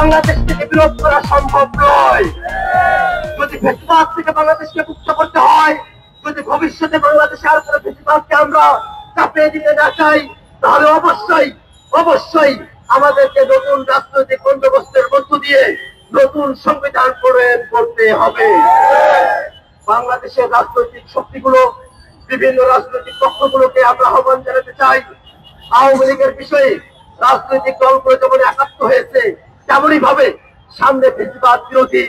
বাংলাদেশ থেকে বিরোধ করা সম্ভব নয়। যদি ফেসিবাদ থেকে বাংলাদেশকে মুক্ত করতে হয়, যদি ভবিষ্যতে বাংলাদেশে আর কোনো ফেসিবাদকে আমরা চাপিয়ে দিতে না চাই, তাহলে অবশ্যই অবশ্যই আমাদেরকে নতুন রাজনৈতিক বন্দোবস্তের মধ্য দিয়ে নতুন সংবিধান প্রণয়ন করতে হবে। বাংলাদেশের রাজনৈতিক শক্তিগুলো, বিভিন্ন রাজনৈতিক পক্ষগুলোকে আমরা আহ্বান জানাতে চাই, আওয়ামী লীগের বিষয়ে রাজনৈতিক দলগুলো যেমন একাত্ম হয়েছে, তেমনই ভাবে সামনে ফেসিবাদ বিরোধী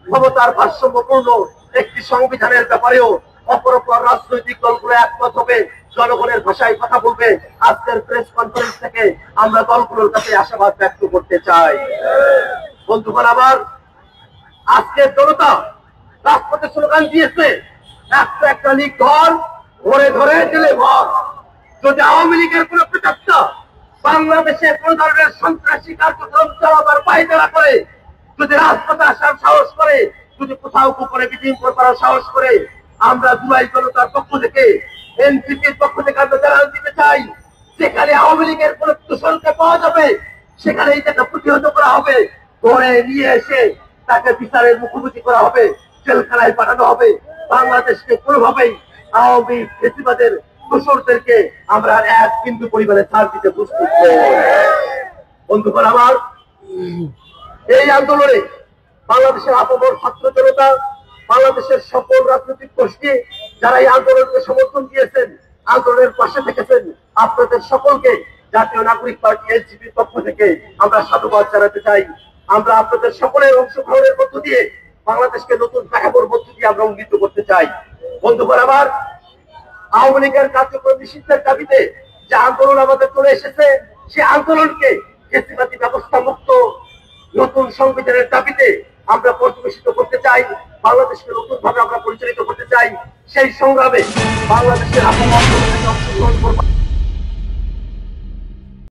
ক্ষমতার ভারসাম্যপূর্ণ একটি সংবিধানের ব্যাপারেও অপর রাজনৈতিক দলগুলো একমত হবে, জনগণের ভাষায় কথা বলবে। আজকের প্রেস কনফারেন্স থেকে আমরা দলগুলোর কাছে আশাবাদ ব্যক্ত করতে চাই। বন্ধুগণ আমার, আজকের জনতা রাজপথে স্লোগান দিয়েছে, একটা লীগ ধর, ধরে ধরে জেলে ভর। যদি আওয়ামী লীগের কোন প্রচেষ্টা বাংলাদেশে কোন ধরনের সন্ত্রাসী কার্যক্রম চালাবার পায়তারা করে, যদি রাজপথে আসার সাহস করে, যদি কোথাও গোপনে মিটিং করার সাহস করে, আমরা জুলাই জনতার পক্ষ থেকে, এনসিপির পক্ষ থেকে আমরা জানান দিতে চাই, যেখানে আওয়ামী লীগের কোন দূষণকে পাওয়া যাবে সেখানেই তাকে প্রতিহত করা হবে, ধরে নিয়ে এসে তাকে বিচারের মুখোমুখি করা হবে, জেলখানায় পাঠানো হবে। বাংলাদেশকে কোনোভাবেই আওয়ামী ফেসিবাদের দোষরদেরকে আমরা এক বিন্দু পরিমাণে ছাড় দিতে প্রস্তুত নই। বন্ধুগণ আমার, এই আন্দোলনে বাংলাদেশের আপামর ছাত্র জনতা, বাংলাদেশের সকল রাজনৈতিক গোষ্ঠী যারা এই আন্দোলনকে সমর্থন দিয়েছেন, আন্দোলনের পাশে থেকেছেন, আপনাদের সকলকে জাতীয় নাগরিক পার্টি এনসিপির পক্ষ থেকে আমরা সাধুবাদ জানাতে চাই। আমরা আপনাদের সকলের অংশগ্রহণের মধ্য দিয়ে বাংলাদেশকে নতুন প্রেক্ষাপটের মধ্য দিয়ে আমরা উন্নীত করতে চাই। বন্ধুগণ আমার, আওয়ামী লীগের কার্যক্রম নিষিদ্ধের দাবিতে যে আন্দোলন আমাদের চলে এসেছে, সে আন্দোলনকে ফ্যাসিবাদী ব্যবস্থা মুক্ত নতুন সংবিধানের দাবিতে আমরা পর্যবেসিত করতে চাই, বাংলাদেশকে নতুন ভাবে আমরা পরিচালিত করতে চাই। সেই সংগ্রামে বাংলাদেশের অংশগ্রহণ করব।